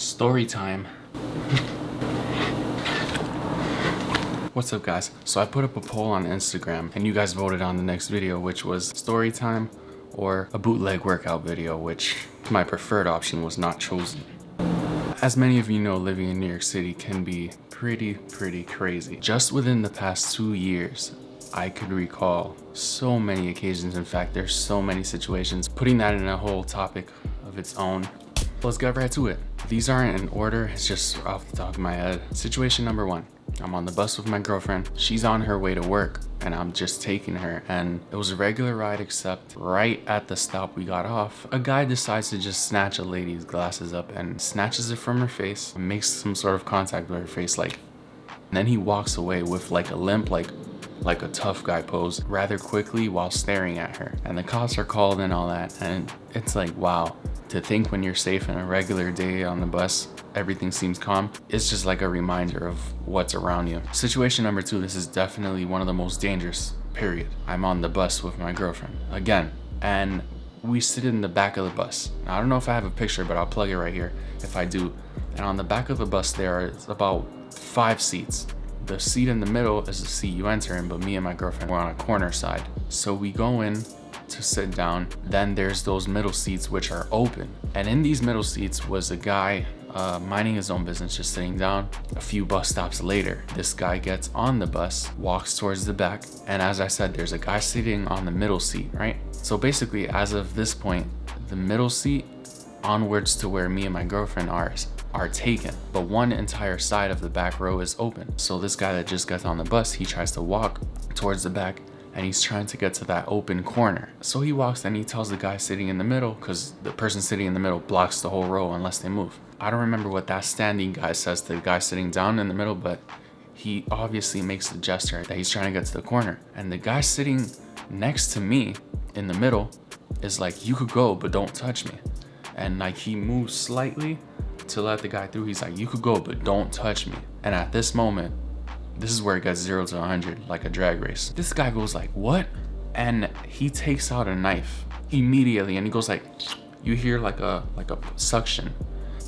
Story time. What's up, guys? So I put up a poll on Instagram and you guys voted on the next video, which was story time or a bootleg workout video, which my preferred option was not chosen. As many of you know, living in New York City can be pretty crazy. Just within the past 2 years, I could recall so many occasions. In fact, there's so many situations. Putting that in a whole topic of its own. Let's get right to it. These aren't in order, it's just off the top of my head. Situation number 1. I'm on the bus with my girlfriend. She's on her way to work and I'm just taking her, and it was a regular ride, except right at the stop we got off, a guy decides to just snatch a lady's glasses up and snatches it from her face and makes some sort of contact with her face, and then he walks away with like a limp, like a tough guy pose, rather quickly while staring at her. And the cops are called and all that, and it's like, wow, to think when you're safe in a regular day on the bus, everything seems calm. It's just like a reminder of what's around you. Situation number 2, this is definitely one of the most dangerous, period. I'm on the bus with my girlfriend again, and we sit in the back of the bus. Now, I don't know if I have a picture, but I'll plug it right here if I do. And on the back of the bus there are about 5 seats. The seat in the middle is the seat you enter in, but me and my girlfriend were on a corner side. So we go in to sit down, then there's those middle seats which are open. And in these middle seats was a guy minding his own business, just sitting down. A few bus stops later, this guy gets on the bus, walks towards the back, and as I said, there's a guy sitting on the middle seat, right? So basically, as of this point, the middle seat onwards to where me and my girlfriend are taken, but one entire side of the back row is open. So this guy that just got on the bus, he tries to walk towards the back and he's trying to get to that open corner. So he walks and he tells the guy sitting in the middle, because the person sitting in the middle blocks the whole row unless they move. I don't remember what that standing guy says to the guy sitting down in the middle, but he obviously makes the gesture that he's trying to get to the corner. And the guy sitting next to me in the middle is like, you could go, but don't touch me. And like he moves slightly to let the guy through. He's like, you could go, but don't touch me. And at this moment, this is where it gets 0 to 100, like a drag race. This guy goes like, what? And he takes out a knife immediately, and he goes like, you hear like a suction.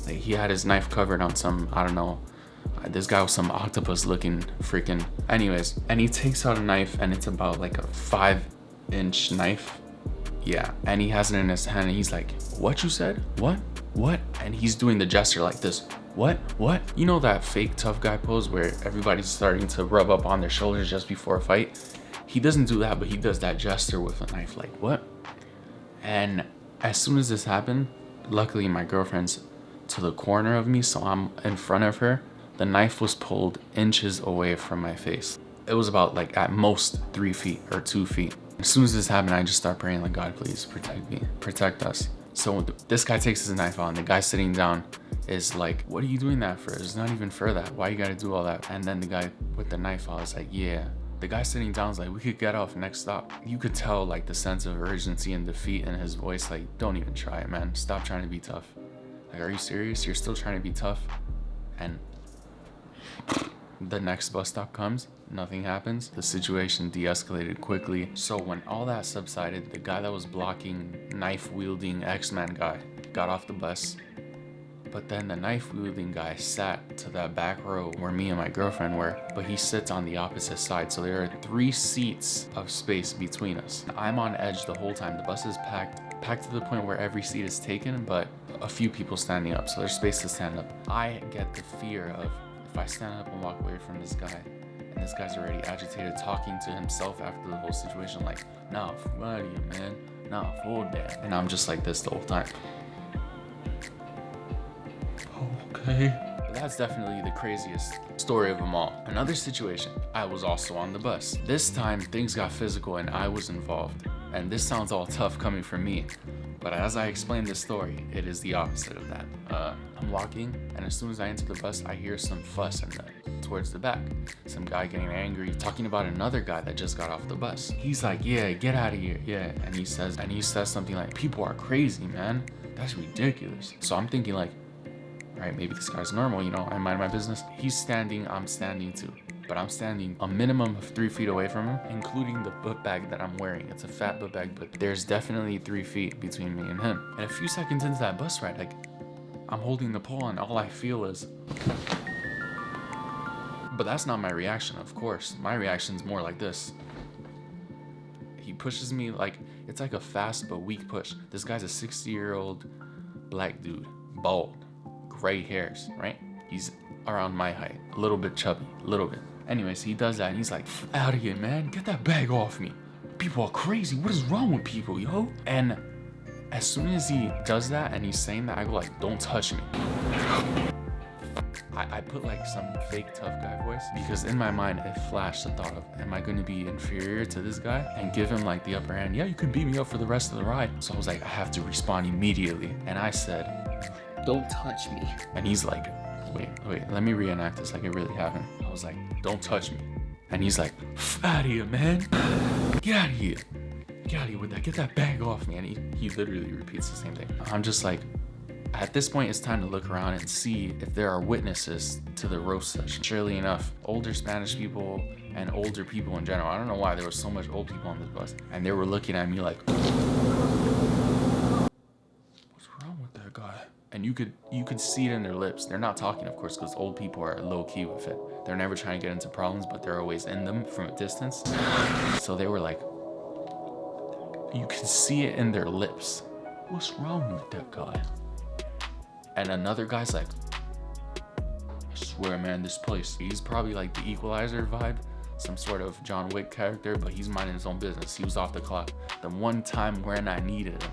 Like he had his knife covered on some, I don't know, this guy was some octopus looking freaking, anyways. And he takes out a knife, and it's about like a 5-inch knife. Yeah, and he has it in his hand, and he's like, what you said? What? And he's doing the gesture like this. What? You know that fake tough guy pose where everybody's starting to rub up on their shoulders just before a fight? He doesn't do that, but he does that gesture with a knife, like, what? And as soon as this happened, luckily my girlfriend's to the corner of me, so I'm in front of her. The knife was pulled inches away from my face. It was about like at most 3 feet or 2 feet. As soon as this happened, I just start praying like, God, please protect me, protect us. So this guy takes his knife out, and the guy sitting down is like, what are you doing that for? It's not even for that. Why you gotta do all that? And then the guy with the knife out is like, yeah. The guy sitting down is like, we could get off next stop. You could tell like the sense of urgency and defeat in his voice. Like, don't even try it, man. Stop trying to be tough. Like, are you serious? You're still trying to be tough? And the next bus stop comes, nothing happens. The situation de-escalated quickly. So when all that subsided, the guy that was blocking knife-wielding X-Men guy got off the bus. But then the knife-wielding guy sat to that back row where me and my girlfriend were, but he sits on the opposite side. So there are 3 seats of space between us. I'm on edge the whole time. The bus is packed to the point where every seat is taken, but a few people standing up, so there's space to stand up. I get the fear of, if I stand up and walk away from this guy, and this guy's already agitated, talking to himself after the whole situation, like, nah, fuck out of you, man. Nah, hold that. And I'm just like this the whole time. Okay. But that's definitely the craziest story of them all. Another situation, I was also on the bus. This time, things got physical and I was involved. And this sounds all tough coming from me, but as I explain this story, it is the opposite of that. I'm walking, and as soon as I enter the bus, I hear some fuss towards the back. Some guy getting angry, talking about another guy that just got off the bus. He's like, yeah, get out of here, yeah. And he says something like, people are crazy, man. That's ridiculous. So I'm thinking like, right, maybe this guy's normal, you know, I mind my business. He's standing, I'm standing too. But I'm standing a minimum of 3 feet away from him, including the book bag that I'm wearing. It's a fat book bag, but there's definitely 3 feet between me and him. And a few seconds into that bus ride, like, I'm holding the pole and all I feel is... But that's not my reaction, of course. My reaction's more like this. He pushes me like, it's like a fast but weak push. This guy's a 60-year-old black dude, bald, gray hairs, right? He's around my height, a little bit chubby, a little bit. Anyways, he does that and he's like, out of here, man, get that bag off me. People are crazy, what is wrong with people, yo? And as soon as he does that and he's saying that, I go like, don't touch me. I put like some fake tough guy voice because in my mind it flashed the thought of, am I going to be inferior to this guy and give him like the upper hand? Yeah, you can beat me up for the rest of the ride. So I was like, I have to respond immediately. And I said, don't touch me. And he's like, wait, let me reenact this like it really happened. I was like, don't touch me. And he's like, out of here, man. Get out of here. Get out of here with that. Get that bag off me. And he literally repeats the same thing. I'm just like, at this point, it's time to look around and see if there are witnesses to the roast session. Surely enough, older Spanish people and older people in general. I don't know why there was so much old people on this bus. And they were looking at me like, what's wrong with that guy? And you could see it in their lips. They're not talking, of course, because old people are low key with it. They're never trying to get into problems, but they're always in them from a distance. So they were like, you can see it in their lips. What's wrong with that guy? And another guy's like, I swear, man, this place. He's probably like the Equalizer vibe, some sort of John Wick character, but he's minding his own business. He was off the clock the one time when I needed him.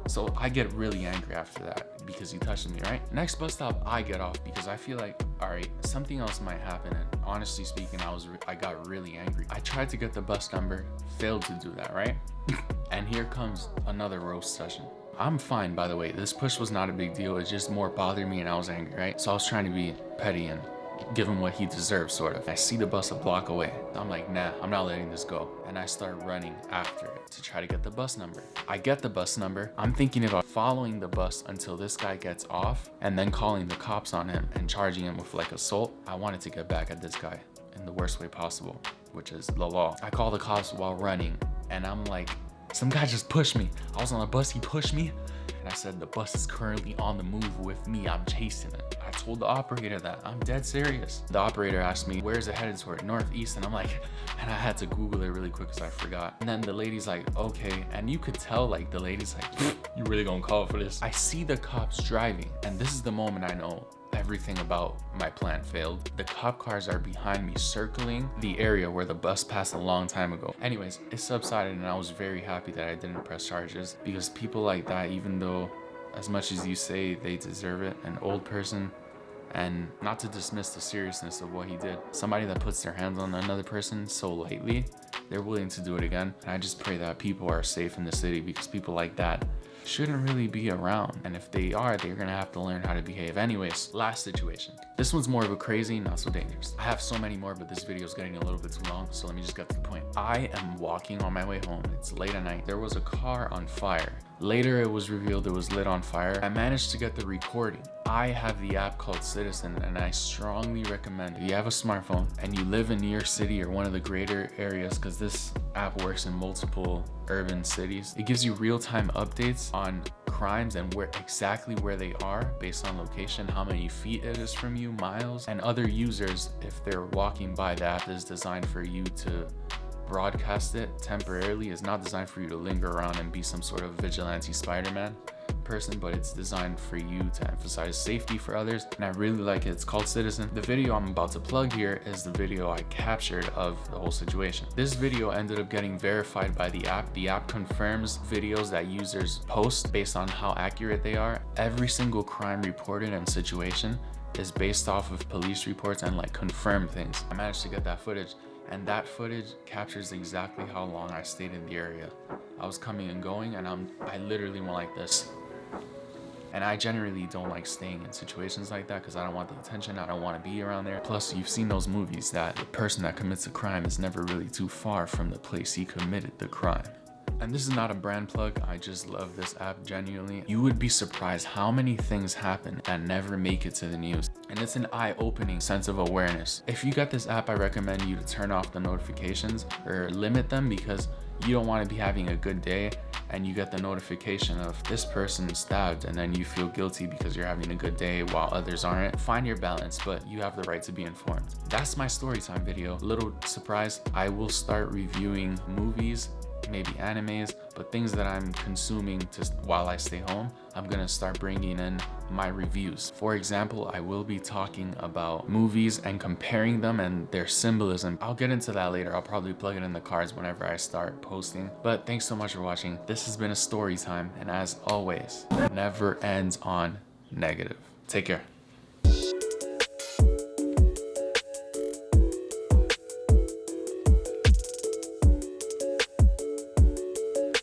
So I get really angry after that because he touched me, right? Next bus stop, I get off because I feel like, all right, something else might happen. And honestly speaking, I got really angry. I tried to get the bus number, failed to do that, right? And here comes another roast session. I'm fine, by the way. This push was not a big deal. It just more bothered me and I was angry, right? So I was trying to be petty and give him what he deserves, sort of. I see the bus a block away. I'm like, nah, I'm not letting this go. And I start running after it to try to get the bus number. I get the bus number. I'm thinking about following the bus until this guy gets off and then calling the cops on him and charging him with like assault. I wanted to get back at this guy in the worst way possible, which is the law. I call the cops while running and I'm like, some guy just pushed me. I was on a bus, he pushed me. And I said, the bus is currently on the move with me. I'm chasing it. I told the operator that. I'm dead serious. The operator asked me, where's it headed toward? Northeast. And I'm like, and I had to Google it really quick because I forgot. And then the lady's like, okay. And you could tell like the lady's like, you really gonna call for this? I see the cops driving. And this is the moment I know everything about my plan failed. The cop cars are behind me circling the area where the bus passed a long time ago. Anyways, it subsided and I was very happy that I didn't press charges because people like that, even though as much as you say they deserve it, an old person, and not to dismiss the seriousness of what he did, somebody that puts their hands on another person so lightly, they're willing to do it again. And I just pray that people are safe in the city because people like that shouldn't really be around. And if they are, they're gonna have to learn how to behave. Anyways, last situation. This one's more of a crazy, not so dangerous. I have so many more, but this video is getting a little bit too long, so let me just get to the point. I am walking on my way home. It's late at night. There was a car on fire. Later, it was revealed it was lit on fire. I managed to get the recording. I have the app called Citizen, and I strongly recommend if you have a smartphone and you live in New York City or one of the greater areas, because this app works in multiple urban cities. It gives you real-time updates on crimes and exactly where they are based on location, how many feet it is from you, miles, and other users, if they're walking by. The app is designed for you to broadcast it temporarily. It's not designed for you to linger around and be some sort of vigilante Spider-Man person, but it's designed for you to emphasize safety for others, and I really like it. It's called Citizen. The video I'm about to plug here is the video I captured of the whole situation. This video ended up getting verified by the app. The app confirms videos that users post based on how accurate they are. Every single crime reported and situation is based off of police reports and like confirmed things. I managed to get that footage, and that footage captures exactly how long I stayed in the area. I was coming and going, and I literally went like this. And I generally don't like staying in situations like that because I don't want the attention. I don't want to be around there. Plus, you've seen those movies that the person that commits a crime is never really too far from the place he committed the crime. And this is not a brand plug. I just love this app genuinely. You would be surprised how many things happen that never make it to the news. And it's an eye-opening sense of awareness. If you got this app, I recommend you to turn off the notifications or limit them because you don't want to be having a good day and you get the notification of this person stabbed, and then you feel guilty because you're having a good day while others aren't. Find your balance, but you have the right to be informed. That's my story time video. Little surprise, I will start reviewing movies, maybe animes, but things that I'm consuming while I stay home. I'm gonna start bringing in my reviews. For example, I will be talking about movies and comparing them and their symbolism. I'll get into that later. I'll probably plug it in the cards whenever I start posting. But thanks so much for watching. This has been a story time, and as always, never ends on negative. Take care.